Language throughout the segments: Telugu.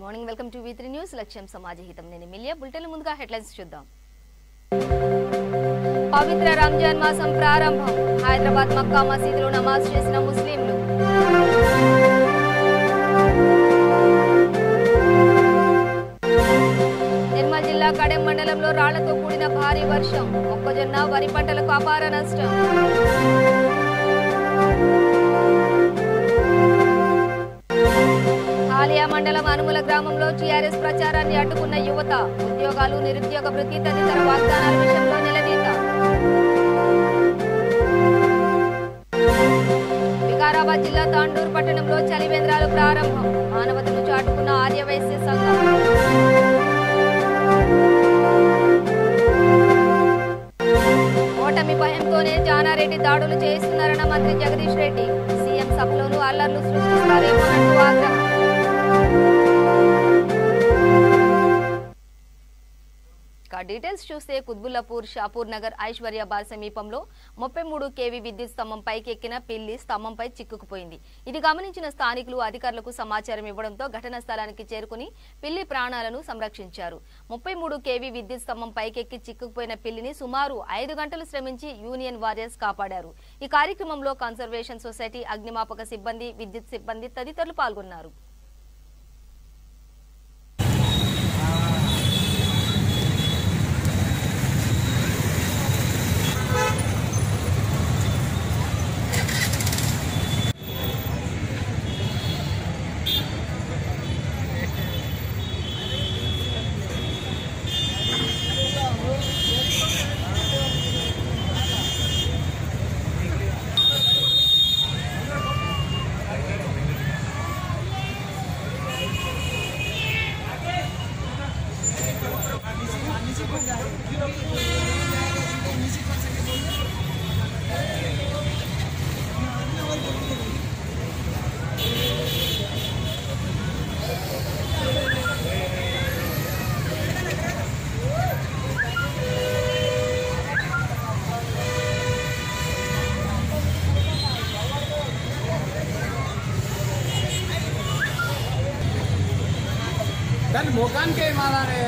Morning welcome to V3 news లక్ష్యం సమాజహితం నేను మిలియా బులెటిన్ ముందుగా హెడ్లైన్స్ చూద్దాం పవిత్ర రంజాన్ మాసం ప్రారంభం హైదరాబాద్ మక్కా మసీదులో నమాజ్ చేసిన ముస్లింలు నిర్మల్ జిల్లా కడెం మండలంలో రాళ్లతో కూడిన భారీ వర్షం మొక్కజొన్న వరి పంటలకు అపార నష్టం ఆలియా మండలం అనుముల గ్రామంలో టీఆర్ఎస్ ప్రచారాన్ని అడ్డుకున్న యువత ఉద్యోగాలు నిరుద్యోగ వృత్తి తదితర వాగ్దానాల విషయంలో నిలదీత వికారాబాద్ జిల్లా తాండూరు పట్టణంలో చలివేంద్రాలు ప్రారంభం మానవతను చాటుకున్న ఆర్యవైశ్య సంఘం ఓటమి భయంతోనే జానారెడ్డి దాడులు చేయిస్తున్నారన్న మంత్రి జగదీష్ రెడ్డి సీఎం సభలోనూ అల్లర్లు సృష్టిస్తారేమోనంటూ ఆగ్రహం డీటెయిల్స్ చూస్తే కుత్బుల్లాపూర్ షాపూర్ నగర్ ఐశ్వర్యాబాద్ సమీపంలో 33 kV విద్యుత్ స్తంభం పైకెక్కిన పిల్లి స్తంభంపై చిక్కుకుపోయింది. ఇది గమనించిన స్థానికులు అధికారులకు సమాచారం ఇవ్వడంతో ఘటనా స్థలానికి చేరుకుని పిల్లి ప్రాణాలను సంరక్షించారు. 33 kV విద్యుత్ స్తంభం పైకెక్కి చిక్కుకుపోయిన పిల్లిని సుమారు 5 గంటలు శ్రమించి యూనియన్ వారియర్స్ కాపాడారు. ఈ కార్యక్రమంలో కన్సర్వేషన్ సొసైటీ అగ్నిమాపక సిబ్బంది విద్యుత్ సిబ్బంది తదితరులు పాల్గొన్నారు. Dan bukan ke mana nih?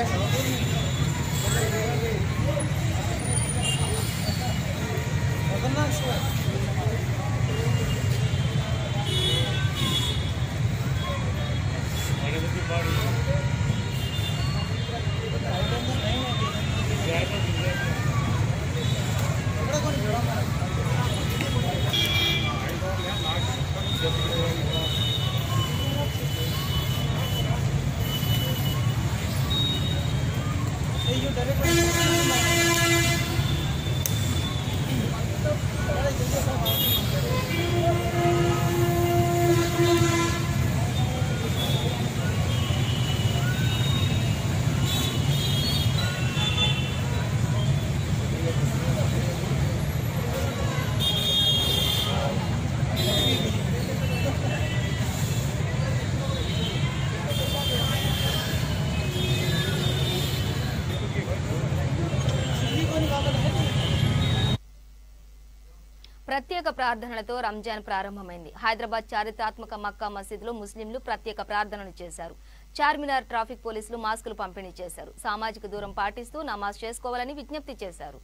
ప్రత్యేక ప్రార్థనలతో రంజాన్ ప్రారంభమైంది. హైదరాబాద్ చారిత్రాత్మక మక్కా మసీదులో ముస్లింలు ప్రత్యేక ప్రార్థనలు చేశారు. చార్మినార్ ట్రాఫిక్ పోలీసులు మాస్కులు పంపిణీ చేశారు. సామాజిక దూరం పాటిస్తూ నమాజ్ చేసుకోవాలని విజ్ఞప్తి చేశారు.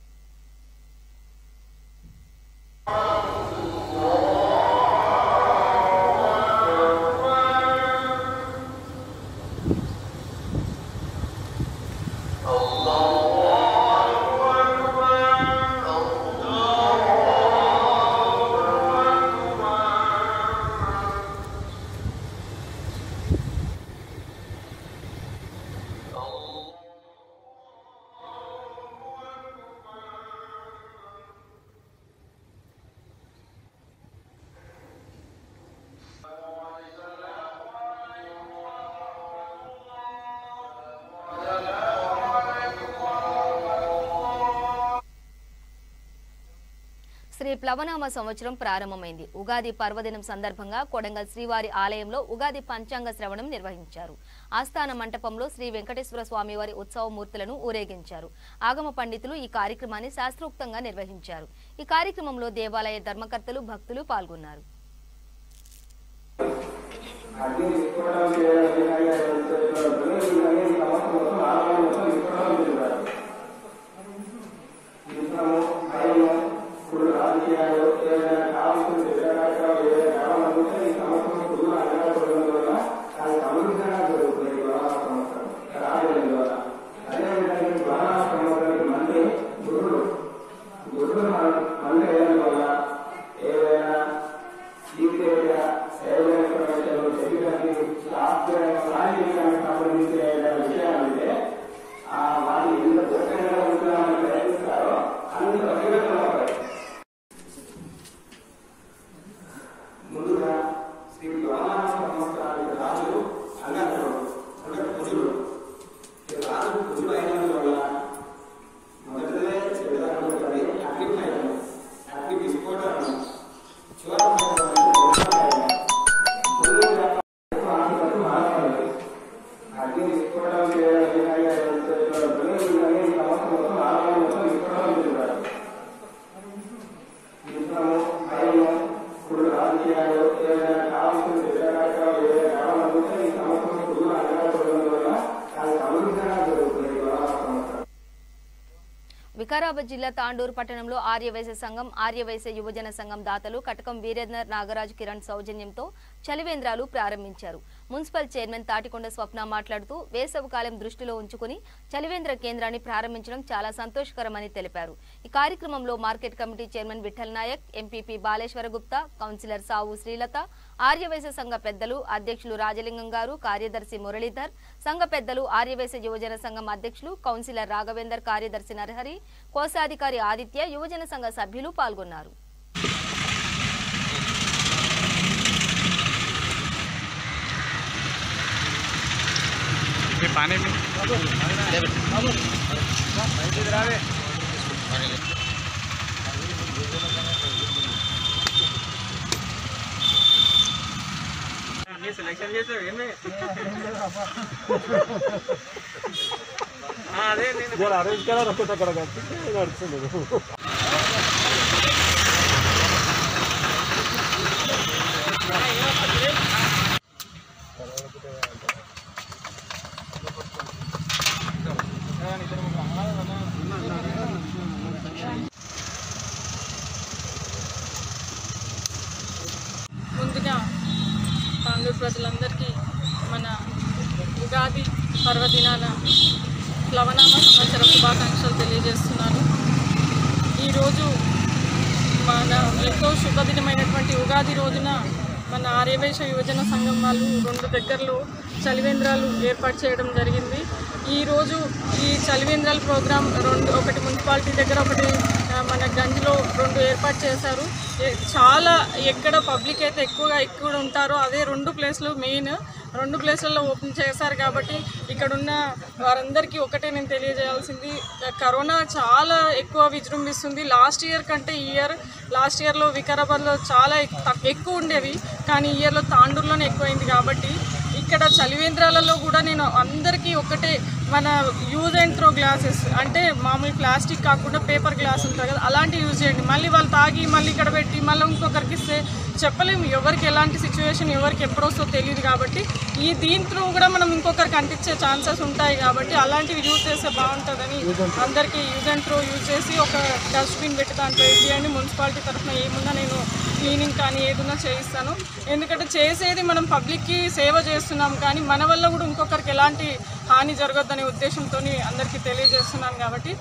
శ్రీ ప్లవనామ సంవత్సరం ప్రారంభమైంది. ఉగాది పర్వదినం సందర్భంగా కొడంగల్ శ్రీవారి ఆలయంలో ఉగాది పంచాంగ శ్రవణం నిర్వహించారు. ఆస్థాన మంటపంలో శ్రీ వెంకటేశ్వర స్వామి వారి ఉత్సవ మూర్తులను ఊరేగించారు. ఆగమ పండితులు ఈ కార్యక్రమాన్ని శాస్త్రోక్తంగా నిర్వహించారు. ఈ కార్యక్రమంలో దేవాలయ ధర్మకర్తలు భక్తులు పాల్గొన్నారు. సాంకేతికానికి సంబంధించిన విషయాలంటే వాటిని ఎంత దూరంగా ఉంటున్నామని ప్రయత్నిస్తారో అంత పరివర్తన అవుతాయి. ముందుగా శ్రీ వామన సంవత్సరానికి రాజులు అన్నట్లు అంటే కుజుడు. ఈ రాజు కుజుడు అయినందువల్ల మొదటిదే విధానం అగ్నిమయం, అగ్ని విస్ఫోటనం, అగ్ని విస్ఫోటనం యుద్ధము, భయము, ఇప్పుడు రాజకీయాలు ఏదైనా కావాల్సిన కార్యక్రమాలు ఏదైనా కావాలనుకుంటే ఈ సంవత్సరం కుటుంబ అధికారుల వల్ల అది సమృద్ధిగా జరుగుతుంది. వికారాబాద్ జిల్లా తాండూరు పట్టణంలో ఆర్యవైశ్య సంఘం, ఆర్యవైశ్య యువజన సంఘం దాతలు కటకం వీరేందర్, నాగరాజ్, కిరణ్ సౌజన్యంతో చలివేంద్రాలు ప్రారంభించారు. మున్సిపల్ చైర్మన్ తాటికొండ స్వప్న మాట్లాడుతూ వేసవికాలం దృష్టిలో ఉంచుకుని చలివేంద్ర కేంద్రాన్ని ప్రారంభించడం చాలా సంతోషకరమని తెలిపారు. ఈ కార్యక్రమంలో market committee chairman Vithal Naik, MPP Baleshwara Gupta, councillor Savu Srilatha, Aryavysya సంఘ పెద్దలు, అధ్యక్షులు రాజలింగం గారు, కార్యదర్శి మురళీధర్, సంఘ పెద్దలు, ఆర్యవైశ్య యువజన సంఘం అధ్యక్షులు కౌన్సిలర్ రాఘవేందర్, కార్యదర్శి నరహరి, కోశాధికారి ఆదిత్య, యువజన సంఘ సభ్యులు పాల్గొన్నారు. సెలెక్షన్ చేసావు ఏమే అదే నేను అరేంజ్ కలర్ ఒకటి అక్కడ నడుస్తుంది. ముందుగా తాండూరు ప్రజలందరికీ మన ఉగాది పర్వదినాన ప్లవనామ సంవత్సర శుభాకాంక్షలు తెలియజేస్తున్నాను. ఈరోజు మన ఎంతో శుభదినమైనటువంటి ఉగాది రోజున మన ఆర్యవైశ్య యువజన సంఘం వాళ్ళు 2 దగ్గరలో చలివేంద్రాలు ఏర్పాటు చేయడం జరిగింది. ఈరోజు ఈ చలివేంద్రాల ప్రోగ్రాం ఒకటి మున్సిపాలిటీ దగ్గర, ఒకటి మన గంజ్లో 2 ఏర్పాటు చేశారు. చాలా ఎక్కడ పబ్లిక్ అయితే ఎక్కువ ఉంటారో అదే 2 ప్లేస్లు మెయిన్ 2 ప్లేసులలో ఓపెన్ చేశారు. కాబట్టి ఇక్కడున్న వారందరికీ ఒకటే నేను తెలియజేయాల్సింది, కరోనా చాలా ఎక్కువ విజృంభిస్తుంది. లాస్ట్ ఇయర్ కంటే లాస్ట్ ఇయర్లో వికారాబాద్లో చాలా ఎక్కువ ఉండేవి, కానీ ఈ ఇయర్లో తాండూరులోనే ఎక్కువైంది. కాబట్టి ఇక్కడ చలివేంద్రాలలో కూడా నేను అందరికీ ఒకటే, మన యూజ్ అండ్ త్రో గ్లాసెస్ అంటే మామూలు ప్లాస్టిక్ కాకుండా పేపర్ గ్లాస్ ఉంటుంది కదా, అలాంటివి యూజ్ చేయండి. మళ్ళీ వాళ్ళు తాగి మళ్ళీ ఇక్కడ పెట్టి మళ్ళీ ఇంకొకరికి ఇస్తే చెప్పలేము, ఎవరికి ఎలాంటి సిచ్యువేషన్ ఎవరికి ఎప్పుడు వస్తుందో తెలియదు. కాబట్టి దీంట్లో కూడా మనం ఇంకొకరికి అంటించే ఛాన్సెస్ ఉంటాయి. కాబట్టి అలాంటివి యూజ్ చేస్తే బాగుంటుందని అందరికీ యూజ్ అండ్ త్రో యూజ్ చేసి ఒక డస్ట్బిన్ పెట్టి దాంట్లో వేయండి. మున్సిపాలిటీ తరఫున ఏమున్నా నేను క్లీనింగ్ కానీ ఏదున్నా చేయిస్తాను. ఎందుకంటే చేసేది మనం పబ్లిక్కి సేవ చేస్తున్నాం, కానీ మన వల్ల కూడా ఇంకొకరికి ఎలాంటి హాని జరగొద్దనే ఉద్దేశంతో అందరికీ తెలియజేస్తున్నాను. కాబట్టి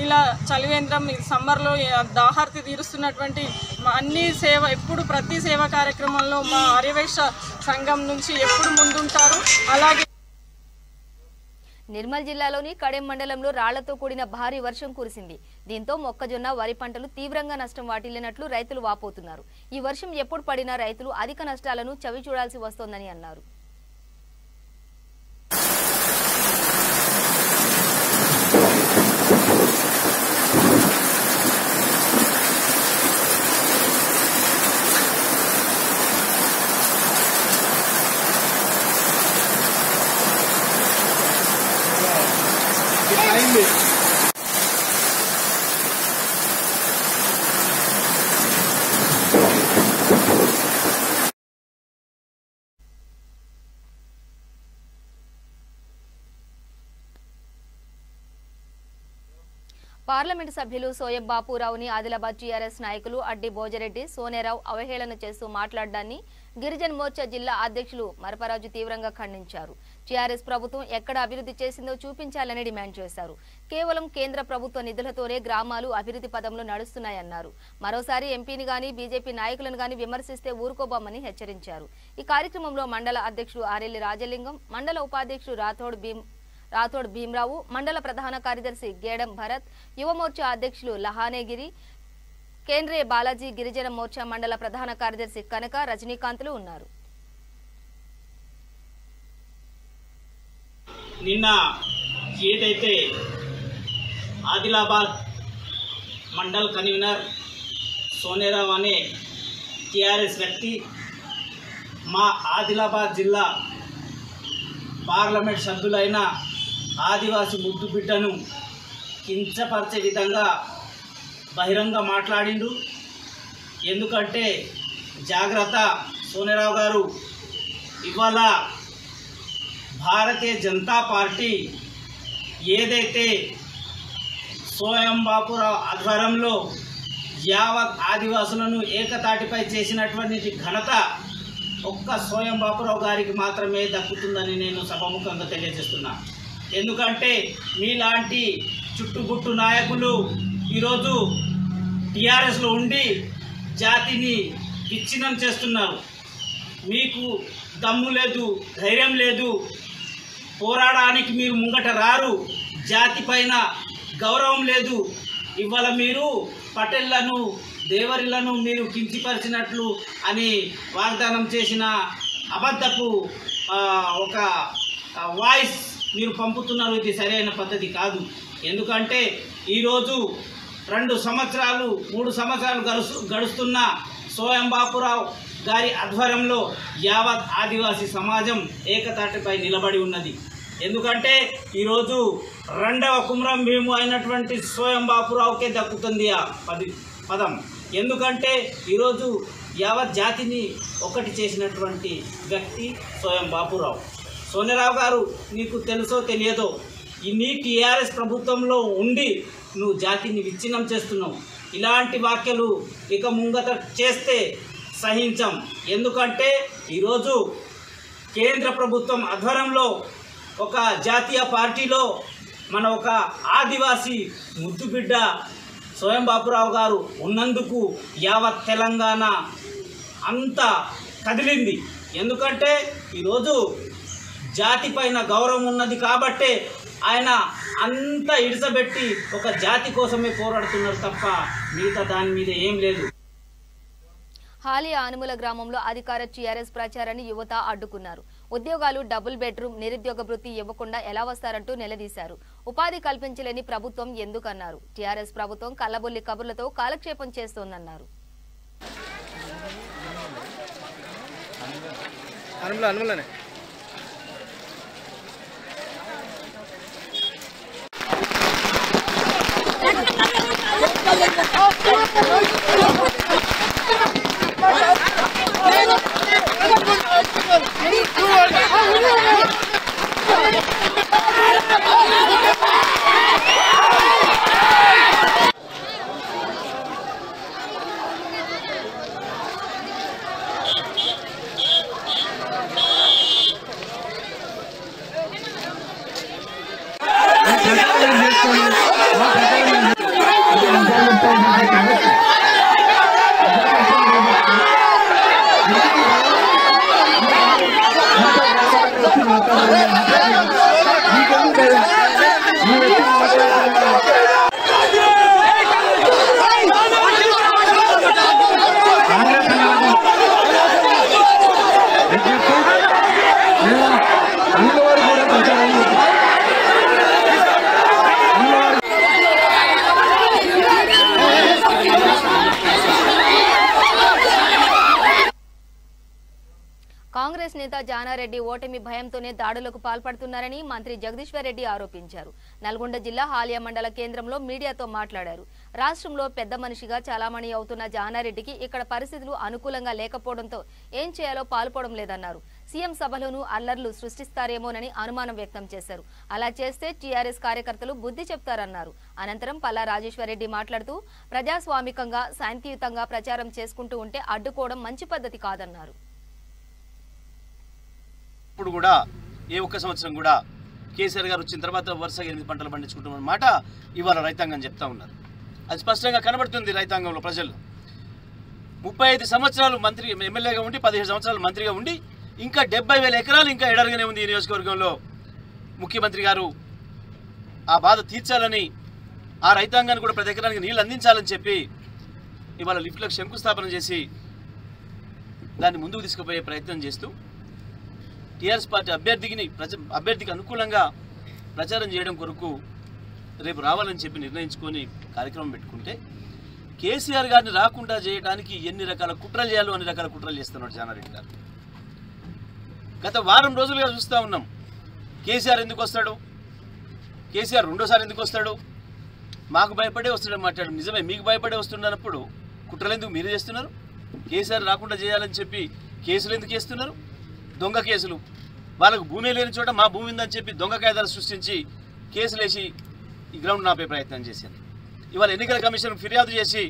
ఇలా చలివేంద్రం సమ్మర్లో దాహార్తి తీరుస్తున్నటువంటి అన్ని ఎప్పుడు ప్రతి సేవా కార్యక్రమంలో మా ఆర్యవైశ్య సంఘం నుంచి ఎప్పుడు ముందుంటారు. అలాగే నిర్మల్ జిల్లాలోని కడెం మండలంలో రాళ్లతో కూడిన భారీ వర్షం కురిసింది. దీంతో మొక్కజొన్న, వరి పంటలు తీవ్రంగా నష్టం వాటిల్లినట్లు రైతులు వాపోతున్నారు. ఈ వర్షం ఎప్పుడు పడినా రైతులు అధిక నష్టాలను చవిచూడాల్సి వస్తోందని అన్నారు. పార్లమెంటు సభ్యులు సోయం బాపురావుని ఆదిలాబాద్ టీఆర్ఎస్ నాయకులు అడ్డి భోజరెడ్డి సోనేరావు అవహేళన చేస్తూ మాట్లాడడాన్ని గిరిజన మోర్చా జిల్లా అధ్యక్షులు మరపరాజు తీవ్రంగా ఖండించారు. టీఆర్ఎస్ ప్రభుత్వం ఎక్కడ అభివృద్ధి చేసిందో చూపించాలని డిమాండ్ చేశారు. కేవలం కేంద్ర ప్రభుత్వ నిధులతోనే గ్రామాలు అభివృద్ధి పదంలో నడుస్తున్నాయన్నారు. మరోసారి ఎంపీని గాని బీజేపీ నాయకులను గాని విమర్శిస్తే ఊరుకోబోమని హెచ్చరించారు. ఈ కార్యక్రమంలో మండల అధ్యక్షుడు ఆరెల్లి రాజలింగం, మండల ఉపాధ్యక్షుడు రాథోడ్ భీమరావు, మండల ప్రధాన కార్యదర్శి గేడం భరత్, యువ మోర్చా అధ్యక్షులు లహానేగిరి, కేంద్రీయ బాలాజీ, గిరిజన మోర్చా మండల ప్రధాన కార్యదర్శి కనక, రజనీకాంత్లు ఉన్నారు. నిన్న ఏదైతే ఆదిలాబాద్ మండల్ కన్వీనర్ సోనేరావు అనే టీఆర్ఎస్ వ్యక్తి మా ఆదిలాబాద్ జిల్లా పార్లమెంట్ సభ్యులైన ఆదివాసి ముద్దు బిడ్డను కించపరిచే విధంగా బహిరంగ మాట్లాడిండు. ఎందుకంటే జాగ్రత్త సోనేరావు గారు, ఇవాళ భారతీయ జనతా పార్టీ ఏదైతే సోయం బాపురావు ఆధ్వర్యంలో యావత్ ఆదివాసులను ఏకతాటిపై చేసినటువంటి ఘనత ఒక్క సోయం బాపురావు గారికి మాత్రమే దక్కుతుందని నేను సభాముఖంగా తెలియజేస్తున్నా. ఎందుకంటే మీలాంటి చుట్టుగుట్టు నాయకులు ఈరోజు టీఆర్ఎస్లో ఉండి జాతిని విచ్ఛిన్నం చేస్తున్నారు. మీకు దమ్ము లేదు, ధైర్యం లేదు, పోరాడడానికి మీరు ముంగట రారు, జాతి పైన గౌరవం లేదు. ఇవాళ మీరు పటేళ్లను, దేవరిలను మీరు కించిపరిచినట్లు అని వాగ్దానం చేసిన అబద్ధపు ఒక వాయిస్ మీరు పంపుతున్నారు. ఇది సరైన పద్ధతి కాదు. ఎందుకంటే ఈరోజు 2 సంవత్సరాలు 3 సంవత్సరాలు గడుస్తున్న సోయం బాపురావు గారి ఆధ్వర్యంలో యావత్ ఆదివాసీ సమాజం ఏకతాటిపై నిలబడి ఉన్నది. ఎందుకంటే ఈరోజు 2వ కుమ్రం భీము అయినటువంటి సోయం బాపురావుకే దక్కుతుంది ఆ పదం. ఎందుకంటే ఈరోజు యావత్ జాతిని ఒకటి చేసినటువంటి వ్యక్తి సోయం బాపురావు. సోనేరావు గారు, నీకు తెలుసో తెలియదో, నీ టీఆర్ఎస్ ప్రభుత్వంలో ఉండి నువ్వు జాతిని విచ్ఛిన్నం చేస్తున్నావు. ఇలాంటి వ్యాఖ్యలు ఇక ముంగత చేస్తే సహించం. ఎందుకంటే ఈరోజు కేంద్ర ప్రభుత్వం ఆధ్వర్యంలో ఒక జాతీయ పార్టీలో మన ఒక ఆదివాసీ ముద్దుబిడ్డ సోయం బాపురావు గారు ఉన్నందుకు యావత్ తెలంగాణ అంతా కదిలింది. ఎందుకంటే ఈరోజు జాతి పైన గౌరవం ఉన్నది కాబట్టే ఆయన అంతా ఇడిసబెట్టి ఒక జాతి కోసమే పోరాడుతున్నారు తప్ప మిగతా దాని మీద ఏం లేదు. హాలి ఆనుమల గ్రామంలో అధికార టీఆర్ఎస్ ప్రచారాన్ని యువత అడ్డుకున్నారు. ఉద్యోగాలు, డబుల్ బెడ్రూమ్, నిరుద్యోగ వృత్తి ఇవ్వకుండా ఎలా వస్తారంటూ నిలదీశారు. ఉపాధి కల్పించలేని ప్రభుత్వం ఎందుకన్నారు. టీఆర్ఎస్ ప్రభుత్వం కల్లబొల్లి కబుర్లతో కాలక్షేపం చేస్తోందన్నారు. కాంగ్రెస్ నేత జానారెడ్డి ఓటమి భయంతోనే దాడులకు పాల్పడుతున్నారని మంత్రి జగదీశ్వర్ రెడ్డి ఆరోపించారు. నల్గొండ జిల్లా హాలియా మండల కేంద్రంలో మీడియాతో మాట్లాడారు. రాష్ట్రంలో పెద్ద మనిషిగా చాలామణి అవుతున్న జానారెడ్డికి ఇక్కడ పరిస్థితులు అనుకూలంగా లేకపోవడంతో ఏం చేయాలో పాల్పడడం లేదన్నారు. సీఎం సభలోనూ అల్లర్లు సృష్టిస్తారేమోనని అనుమానం వ్యక్తం చేశారు. అలా చేస్తే టీఆర్ఎస్ కార్యకర్తలు బుద్ధి చెప్తారన్నారు. అనంతరం పల్లా రాజేశ్వరరెడ్డి మాట్లాడుతూ ప్రజాస్వామికంగా శాంతియుతంగా ప్రచారం చేసుకుంటూ ఉంటే అడ్డుకోవడం మంచి పద్ధతి కాదన్నారు. ఇప్పుడు కూడా ఏ ఒక్క సంవత్సరం కూడా కేసీఆర్ గారు వచ్చిన తర్వాత వరుసగా 8 పంటలు పండించుకుంటామన్న మాట ఇవాళ రైతాంగం చెప్తా ఉన్నారు. అది స్పష్టంగా కనబడుతుంది రైతాంగంలో ప్రజల్లో. 35 సంవత్సరాలు మంత్రి ఎమ్మెల్యేగా ఉండి 15 సంవత్సరాలు మంత్రిగా ఉండి ఇంకా 70,000 ఎకరాలు ఇంకా ఎడరుగానే ఉంది ఈ నియోజకవర్గంలో. ముఖ్యమంత్రి గారు ఆ బాధ తీర్చాలని, ఆ రైతాంగాన్ని కూడా ప్రతి ఎకరానికి నీళ్ళు అందించాలని చెప్పి ఇవాళ లిఫ్ట్లకు శంకుస్థాపన చేసి దాన్ని ముందుకు తీసుకుపోయే ప్రయత్నం చేస్తూ టీఆర్ఎస్ పార్టీ అభ్యర్థికి అనుకూలంగా ప్రచారం చేయడం కొరకు రేపు రావాలని చెప్పి నిర్ణయించుకొని కార్యక్రమం పెట్టుకుంటే కేసీఆర్ గారిని రాకుండా చేయడానికి ఎన్ని రకాల కుట్రలు చేయాలో అన్ని రకాల కుట్రలు చేస్తున్నాడు జానారెడ్డి గారు. గత వారం రోజులుగా చూస్తూ ఉన్నాం. కేసీఆర్ ఎందుకు వస్తాడు, కేసీఆర్ రెండోసారి ఎందుకు వస్తాడు, మాకు భయపడే వస్తాడని మాట్లాడు. నిజమే, మీకు భయపడే వస్తున్నప్పుడు కుట్రలు ఎందుకు మీరు చేస్తున్నారు? కేసీఆర్ రాకుండా చేయాలని చెప్పి కేసులు ఎందుకు చేస్తున్నారు? దొంగ కేసులు. వాళ్ళకు భూమి లేని చోట మా భూమి ఉందని చెప్పి దొంగ కాయిదాలు సృష్టించి కేసులు వేసి ఈ గ్రౌండ్ నాపే ప్రయత్నం చేశారు. ఇవాళ ఎన్నికల కమిషన్ ఫిర్యాదు చేసి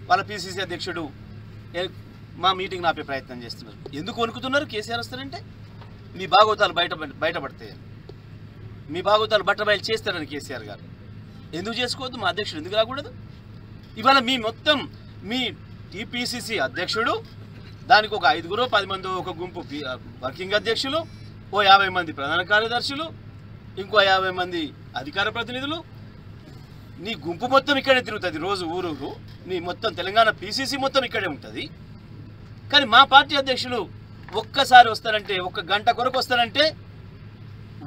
వాళ్ళ పిసిసి అధ్యక్షుడు మా మీటింగ్ నాపే ప్రయత్నం చేస్తున్నారు. ఎందుకు వణుకుతున్నారు? కేసీఆర్ వస్తారంటే మీ భాగవతాలు బయటపడతాయి, మీ భాగవతాలు బట్టబయలు చేస్తారని కేసీఆర్ గారు. ఎందుకు చేసుకోవద్దు? మా అధ్యక్షుడు ఎందుకు రాకూడదు? ఇవాళ మీ టీపీసీసీ అధ్యక్షుడు, దానికి ఒక 5-10 మంది ఒక గుంపు వర్కింగ్ అధ్యక్షులు, ఓ 50 మంది ప్రధాన కార్యదర్శులు, ఇంకో 50 మంది అధికార ప్రతినిధులు, నీ గుంపు మొత్తం ఇక్కడే తిరుగుతుంది రోజు ఊరూరు. నీ మొత్తం తెలంగాణ పీసీసీ మొత్తం ఇక్కడే ఉంటుంది. కానీ మా పార్టీ అధ్యక్షులు ఒక్కసారి వస్తారంటే, 1 గంట కొరకు వస్తారంటే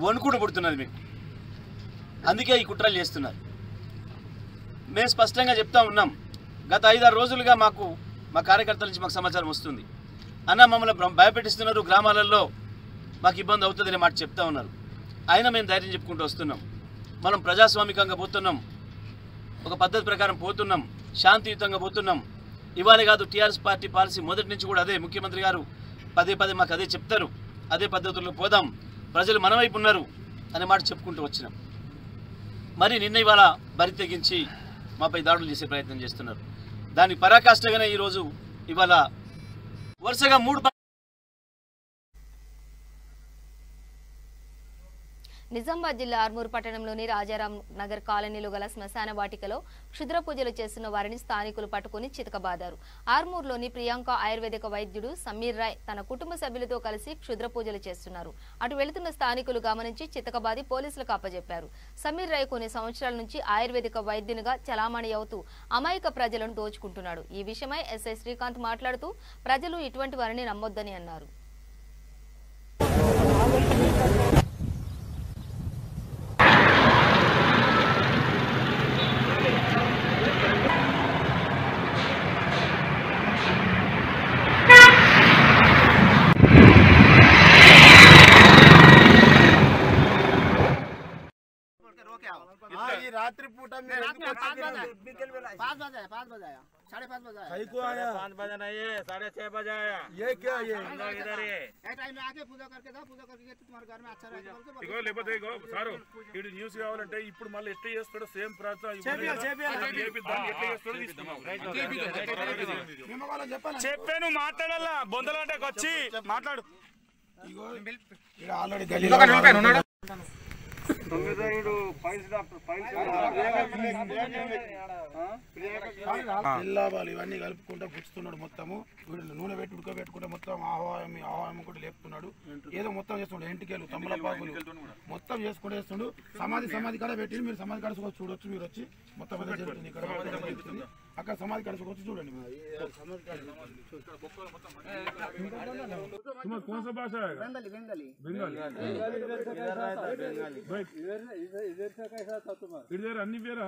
వణుకుడు పుడుతున్నది మీకు. అందుకే ఈ కుట్రలు చేస్తున్నారు. మేము స్పష్టంగా చెప్తా ఉన్నాం. గత 5-6 రోజులుగా మా కార్యకర్తల నుంచి మాకు సమాచారం వస్తుంది. అన్న మమ్మల్ని భయపెట్టిస్తున్నారు, గ్రామాలలో మాకు ఇబ్బంది అవుతుందనే మాట చెప్తా ఉన్నారు. అయినా మేము ధైర్యం చెప్పుకుంటూ వస్తున్నాం. మనం ప్రజాస్వామికంగా పోతున్నాం, ఒక పద్ధతి ప్రకారం పోతున్నాం, శాంతియుతంగా పోతున్నాం. ఇవాళే కాదు, టీఆర్ఎస్ పార్టీ పాలసీ మొదటి నుంచి కూడా అదే. ముఖ్యమంత్రి గారు పదే మాకు అదే చెప్తారు. అదే పద్ధతుల్లో పోదాం, ప్రజలు మన వైపు ఉన్నారు అనే మాట చెప్పుకుంటూ వచ్చినాం. మరి నిన్న ఇవాళ బరి తెగించి మాపై దాడులు చేసే ప్రయత్నం చేస్తున్నారు. దానికి పరాకాష్ఠగానే ఈరోజు ఇవాళ వరుసగా 3 నిజామాబాద్ జిల్లా ఆర్మూర్ పట్టణంలోని రాజారాం నగర్ కాలనీలో గల శ్మశాన వాటికలో క్షుద్ర పూజలు చేస్తున్న వారిని స్థానికులు పట్టుకుని చితకబాదారు. ఆర్మూర్లోని ప్రియాంక ఆయుర్వేదిక వైద్యుడు సమీర్ రాయ్ తన కుటుంబ సభ్యులతో కలిసి క్షుద్ర పూజలు చేస్తున్నారు. అటు వెళుతున్న స్థానికులు గమనించి చితకబాది పోలీసులకు అప్పజెప్పారు. సమీర్ రాయ్ కొన్ని సంవత్సరాల నుంచి ఆయుర్వేదిక వైద్యునిగా చలామణి అవుతూ అమాయక ప్రజలను దోచుకుంటున్నాడు. ఈ విషయమై ఎస్ఐ శ్రీకాంత్ మాట్లాడుతూ ప్రజలు ఇటువంటి వారిని నమ్మొద్దని అన్నారు. रात्रि पूटा में 5 बजे सही को आया 5 बजे नहीं है 6:30 बजे आया। ये क्या ये इधर है ए टाइम में आके पूजा करके तुम्हारे घर में अच्छा रहेगा ఇగో లేకపోతే ఇగో సారు ఇడు న్యూస్ కావాలంటే ఇప్పుడు మళ్ళీ ఎట్లా చేస్తాడో సేమ్ ప్రాసెస్ చెప్పాను మాట్లాడాలా బొందలంటకి వచ్చి మాట్లాడు. ఇగో ఇక్కడ ఆల్రెడీ గలీలో ఉన్నాడు పిల్లవాళ్ళు ఇవన్నీ కలుపుకుంటా పుచ్చుతున్నాడు. మొత్తము నూనె పెట్టి ఉడకబెట్టుకుంటే మొత్తం ఆహాయం కూడా లేపుతున్నాడు. ఏదో మొత్తం చేస్తున్నాడు. ఎంటికలు తమలపాకులు మొత్తం చేసుకుంటూ చేస్తుండు. సమాధి కాడ పెట్టి మీరు సమాధి కాడ చూడొచ్చు. మీరు వచ్చి మొత్తం జరుగుతుంది ఇక్కడ అక్కడ సమాధి కాడ వచ్చి చూడండి. कौन सा भाषा है? बंगाली। इधर अन्नी पेरा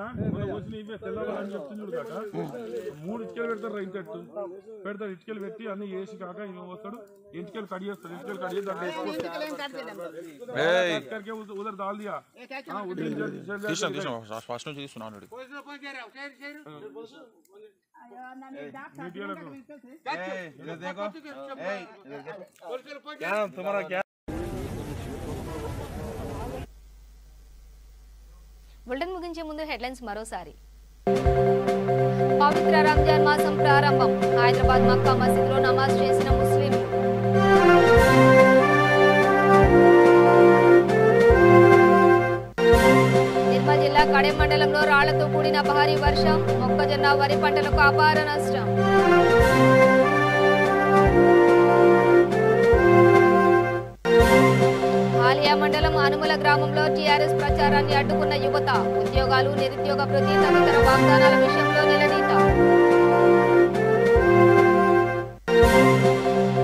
मूड इटकल పెడతారు ఇంతట్టు పెడతారు. ఇటుకలు పెట్టి అన్ని వేసి కాక వస్తాడు. ఇంటికలు కట్ చేస్తాడు. ఇంటికలు కట్ చేసి ఉదర్ దాల్ దియా బులెటిన్ ముగించే ముందు హెడ్లైన్స్ మరోసారి. పవిత్ర రంజాన్ మాసం ప్రారంభం. హైదరాబాద్ మక్కా మసీదులో నమాజ్ చేసిన ముస్లింలు. నిర్మల్ జిల్లా కడెం మండలంలో రాళ్లతో కూడిన భారీ వర్షం. మొక్కజొన్న వరి పంటలకు అపార నష్టం. హాలియా మండలం అనుముల గ్రామంలో టీఆర్ఎస్ ప్రచారాన్ని అడ్డుకున్న యువత. ఉద్యోగాలు, నిరుద్యోగ భృతి తదితర వాగ్దానాల విషయంలో నిలదీత.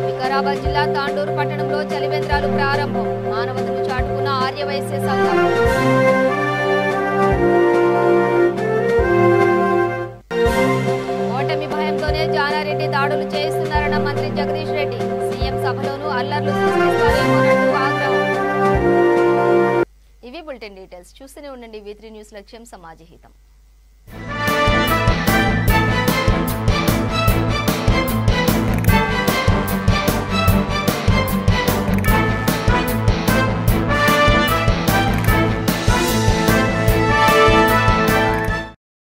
వికారాబాద్ జిల్లా తాండూరు పట్టణంలో చలివేంద్రాలు ప్రారంభం. మానవతను చాటుకున్న ఆర్యవైశ్య సంఘం. ఓటమి భయంతోనే జానారెడ్డి దాడులు చేయిస్తున్నారన్న మంత్రి జగదీష్ రెడ్డి. సీఎం సభలోనూ అల్లర్లు సృష్టిస్తారేమోనంటూ ఆగ్రహం. ఇవి బులెటిన్ డీటెయిల్స్. చూస్తూనే ఉండండి V3 న్యూస్. లక్ష్యం సమాజ హితం.